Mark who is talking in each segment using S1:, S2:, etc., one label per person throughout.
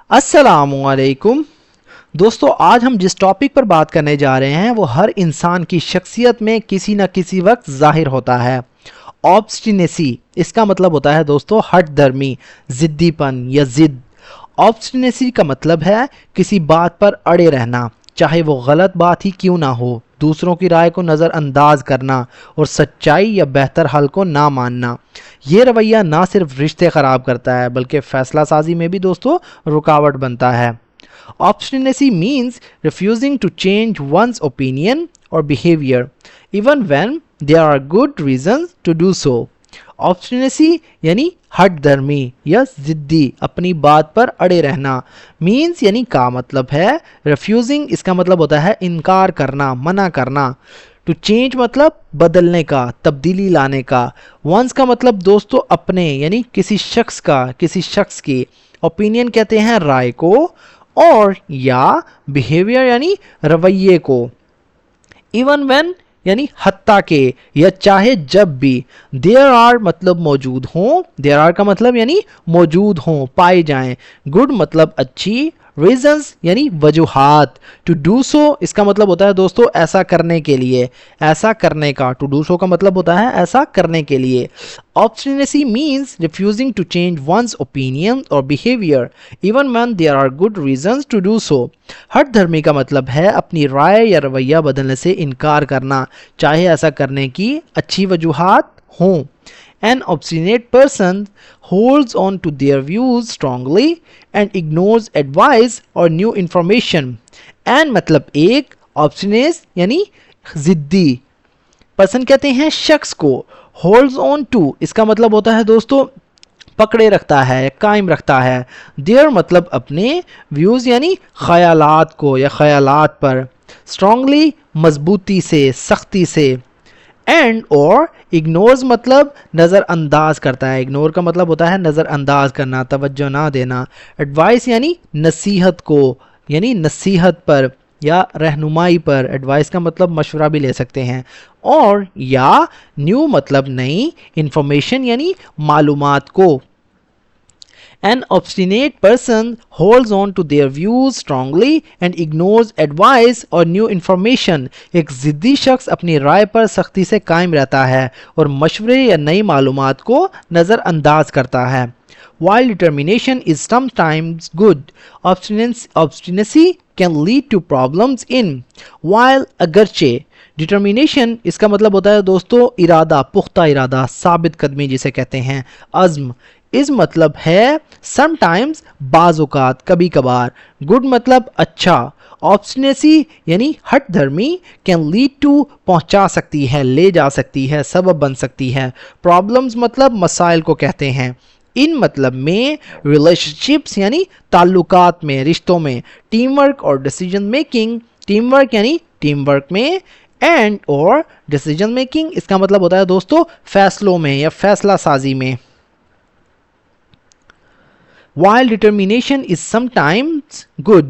S1: अस्सलाम वालेकुम दोस्तों, आज हम जिस टॉपिक पर बात करने जा रहे हैं वो हर इंसान की शख्सियत में किसी न किसी वक्त जाहिर होता है। ऑब्स्टिनेसी, इसका मतलब होता है दोस्तों हठ धर्मी, ज़िद्दीपन या ज़िद। ऑब्स्टिनेसी का मतलब है किसी बात पर अड़े रहना, चाहे वो गलत बात ही क्यों ना हो, दूसरों की राय को नज़रअंदाज करना और सच्चाई या बेहतर हल को ना मानना। ये रवैया ना सिर्फ रिश्ते ख़राब करता है बल्कि फ़ैसला साजी में भी दोस्तों रुकावट बनता है। Obstinacy means refusing to change one's opinion or behavior, even when there are good reasons to do so. Obstinacy यानी हठ धर्मी या ज़िद्दी, अपनी बात पर अड़े रहना। मीन्स यानी का मतलब है refusing, इसका मतलब होता है इनकार करना, मना करना। टू चेंज मतलब बदलने का, तब्दीली लाने का। वंस का मतलब दोस्तों अपने यानी किसी शख्स का, किसी शख्स की। ओपिनियन कहते हैं राय को, और या बिहेवियर यानी रवैये को। इवन व्हेन यानी हत्ता के या चाहे जब भी। देयर आर मतलब मौजूद हों, देयर आर का मतलब यानी मौजूद हों, पाए जाएं। गुड मतलब अच्छी, रीजंस यानी वजूहात। टू डू सो इसका मतलब होता है दोस्तों ऐसा करने के लिए, ऐसा करने का। टू डू सो का मतलब होता है ऐसा करने के लिए। Obstinacy means refusing to change one's opinion और behaviour even when there are good reasons to do so. हठ धर्मी का मतलब है अपनी राय या रवैया बदलने से इनकार करना, चाहे ऐसा करने की अच्छी वजूहात हों। An obstinate person holds on to their views strongly and ignores advice or new information. And मतलब एक, obstinate यानी जिद्दी। पर्सन कहते हैं शख्स को, holds on to इसका मतलब होता है दोस्तों पकड़े रखता है, कायम रखता है। देयर मतलब अपने, व्यूज़ यानी ख्यालात को या ख्यालात पर। स्ट्रांगली मजबूती से, सख्ती से। एंड और इग्नोर्स मतलब नज़रअंदाज करता है। इग्नोर का मतलब होता है नज़रअंदाज करना, तवज्जो ना देना। एडवाइस यानी नसीहत को, यानी नसीहत पर या रहनुमाई पर। एडवाइस का मतलब मशवरा भी ले सकते हैं। और या न्यू मतलब नई, इंफॉर्मेशन यानी मालूमात को। An obstinate person holds on to their views strongly and ignores advice or new information. एक ज़िद्दी शख्स अपनी राय पर सख्ती से कायम रहता है और मशवरे या नई मालूमात को नज़रअंदाज करता है। While determination is sometimes good, obstinacy can lead to problems in. While अगरचे डिटर्मिनेशन इसका मतलब होता है दोस्तों इरादा, पुख्ता इरादा, साबित कदमी जिसे कहते हैं। अज़्म इस मतलब है समटाइम्स, बाज़-औक़ात, कभी कभार। गुड मतलब अच्छा। ऑब्स्टिनेसी यानी हठ धर्मी कैन लीड टू पहुंचा सकती है, ले जा सकती है, सबब बन सकती है। प्रॉब्लम्स मतलब मसाइल को कहते हैं। इन मतलब में रिलेशनशिप्स यानी ताल्लुकात में, रिश्तों में। टीम वर्क और डिसीजन मेकिंग, टीम वर्क यानी टीम वर्क में। एंड और डिसीजन मेकिंग इसका मतलब होता है दोस्तों फैसलों में या फैसला साजी में। While determination is sometimes good,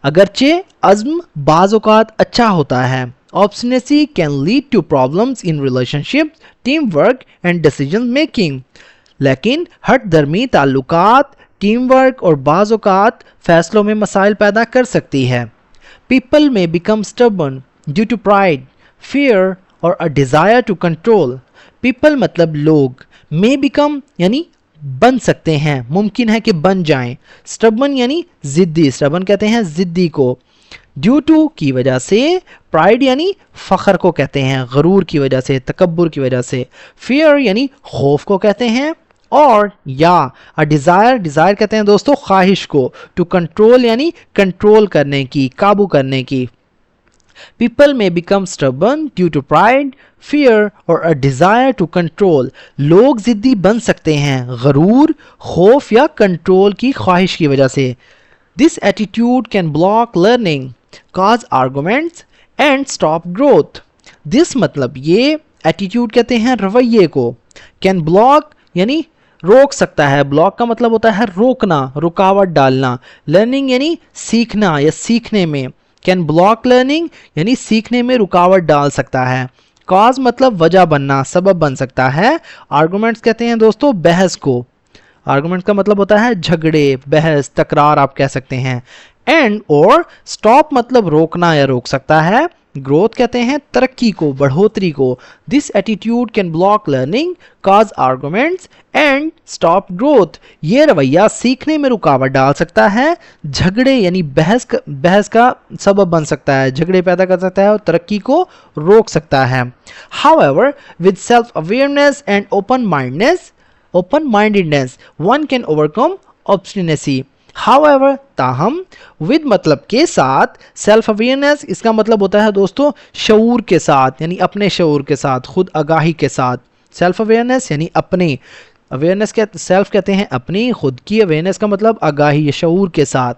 S1: अगरचे अज़्म बाज़ औक़ात अच्छा होता है। Obstinacy can lead to problems in relationships, teamwork and decision making. लेकिन हठ धर्मी ताल्लुकात, टीम वर्क और बाज़ औक़ात फैसलों में मसाइल पैदा कर सकती है। People may become stubborn due to pride, fear or a desire to control. People मतलब लोग, may become यानी बन सकते हैं, मुमकिन है कि बन जाएं। स्टबन यानी ज़िद्दी, स्टबन कहते हैं ज़िद्दी को। ड्यू टू की वजह से, प्राइड यानी फ़ख्र को कहते हैं, गरूर की वजह से, तकब्बुर की वजह से। फियर यानी खौफ को कहते हैं। और या अ डिज़ायर, डिज़ायर कहते हैं दोस्तों ख्वाहिश को। टू कंट्रोल यानी कंट्रोल करने की, काबू करने की। People may become stubborn due to pride, fear or a desire to control. लोग ज़िद्दी बन सकते हैं गरूर, खौफ या कंट्रोल की ख्वाहिश की वजह से। This attitude can block learning, cause arguments and stop growth. This मतलब ये, attitude कहते हैं रवैये को। Can block यानी रोक सकता है, ब्लॉक का मतलब होता है रोकना, रुकावट डालना। Learning यानी सीखना या सीखने में। कैन ब्लॉक लर्निंग यानी सीखने में रुकावट डाल सकता है। कॉज मतलब वजह बनना, सबब बन सकता है। आर्गूमेंट्स कहते हैं दोस्तों बहस को। आर्गुमेंट का मतलब होता है झगड़े, बहस, तकरार आप कह सकते हैं। एंड और स्टॉप मतलब रोकना या रोक सकता है। ग्रोथ कहते हैं तरक्की को, बढ़ोतरी को। This attitude can block learning, cause arguments and stop growth. ये रवैया सीखने में रुकावट डाल सकता है, झगड़े यानी बहस का सबब बन सकता है, झगड़े पैदा कर सकता है और तरक्की को रोक सकता है। However with self awareness and open mindedness one can overcome obstinacy. However, ताहम, विद मतलब के साथ, सेल्फ अवेयरनेस इसका मतलब होता है दोस्तों शऊर के साथ, यानी अपने शऊर के साथ, खुद आगाही के साथ। सेल्फ अवेयरनेस यानी अपने, अवेयरनेस के सेल्फ कहते हैं अपनी, खुद की, अवेयरनेस का मतलब आगाही या शऊर के साथ।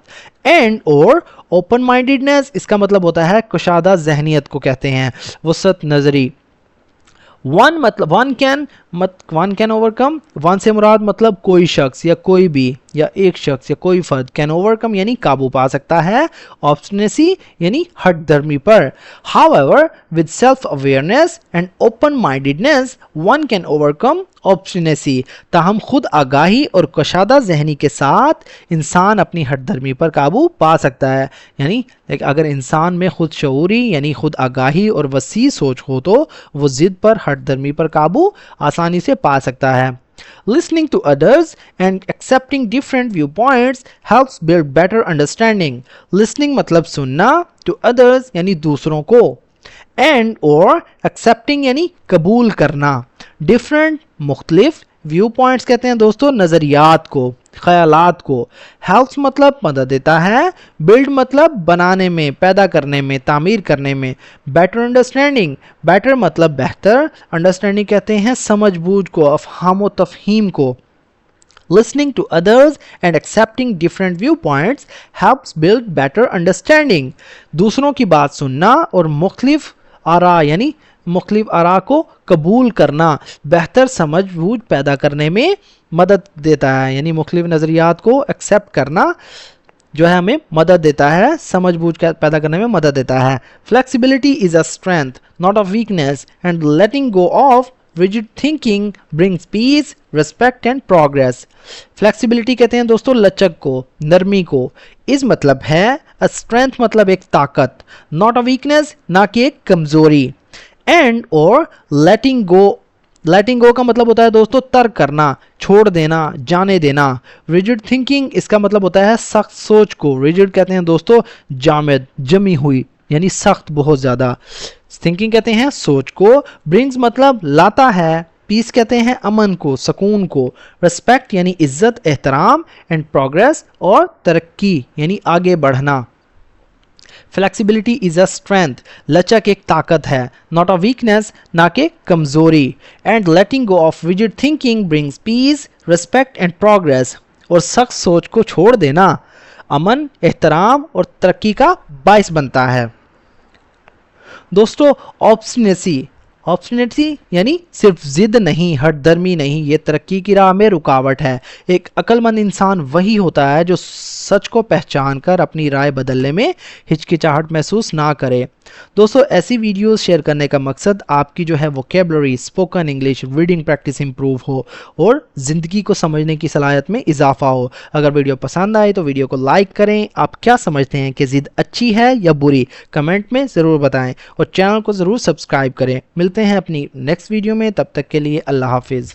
S1: एंड और ओपन माइंडेडनेस इसका मतलब होता है कुशादा जहनियत को कहते हैं, वसत नजरी। वन कैन ओवरकम, वन से मुराद मतलब कोई शख्स या कोई भी या एक शख्स या कोई फर्द, कैन ओवरकम यानी काबू पा सकता है, ऑब्स्टिनेसी यानी हट धर्मी पर। However with self awareness and open mindedness one can overcome obstinacy. ताहम खुद आगाही और कशादा जहनी के साथ इंसान अपनी हट धर्मी पर काबू पा सकता है। यानी अगर इंसान में खुद शऊरी यानी खुद आगाही और वसी सोच हो तो वो जिद पर, हट धर्मी पर काबू आसानी से पा सकता है। Listening to others and accepting different viewpoints helps build better understanding. Listening मतलब सुनना, to others यानी दूसरों को, and or accepting यानी कबूल करना, different मुख्तलिफ, viewpoints कहते हैं दोस्तों नज़रियात को, ख्यालात को। helps मतलब मदद देता है, build मतलब बनाने में, पैदा करने में, तामीर करने में। better understanding, better मतलब बेहतर, understanding कहते हैं समझ बूझ को, अफहाम व तफहीम को। Listening to others and accepting different viewpoints helps build better understanding. दूसरों की बात सुनना और मुख्तलिफ आरा यानी मुख्तलिफ आरा को कबूल करना बेहतर समझ बूझ पैदा करने में मदद देता है, यानी मुख्तलिफ नज़रियात को एक्सेप्ट करना जो है हमें मदद देता है, समझ बूझ पैदा करने में मदद देता है। Flexibility is a strength not a weakness and letting go of rigid thinking brings peace, respect and progress. Flexibility कहते हैं दोस्तों लचक को, नरमी को। इस मतलब है a strength मतलब एक ताकत, not a weakness ना कि एक कमजोरी। and or letting go का मतलब होता है दोस्तों तर्क करना, छोड़ देना, जाने देना। rigid thinking इसका मतलब होता है सख्त सोच को, rigid कहते हैं दोस्तों जामिद, जमी हुई यानी सख्त बहुत ज़्यादा। थिंकिंग कहते हैं सोच को, ब्रिंग्स मतलब लाता है, पीस कहते हैं अमन को, सुकून को, रिस्पेक्ट यानी इज्जत एहतराम, एंड प्रोग्रेस और तरक्की यानी आगे बढ़ना। फ्लेक्सिबिलिटी इज अ स्ट्रेंथ, लचक एक ताकत है, नॉट अ वीकनेस ना कि कमजोरी। And letting go of rigid thinking brings peace, respect and progress, और सख्त सोच को छोड़ देना अमन, एहतराम और तरक्की का बायस बनता है। दोस्तों ऑब्स्टिनेसी यानी सिर्फ जिद नहीं, हट धर्मी नहीं, ये तरक्की की राह में रुकावट है। एक अक्लमंद इंसान वही होता है जो सच को पहचान कर अपनी राय बदलने में हिचकिचाहट महसूस ना करे। दोस्तों ऐसी वीडियोस शेयर करने का मकसद आपकी जो है vocabulary, spoken English, reading practice improve हो और ज़िंदगी को समझने की सलाहियत में इजाफा हो। अगर वीडियो पसंद आए तो वीडियो को लाइक करें। आप क्या समझते हैं कि ज़िद अच्छी है या बुरी, कमेंट में ज़रूर बताएं और चैनल को ज़रूर सब्सक्राइब करें। मिलते हैं अपनी नेक्स्ट वीडियो में, तब तक के लिए अल्लाह हाफिज़।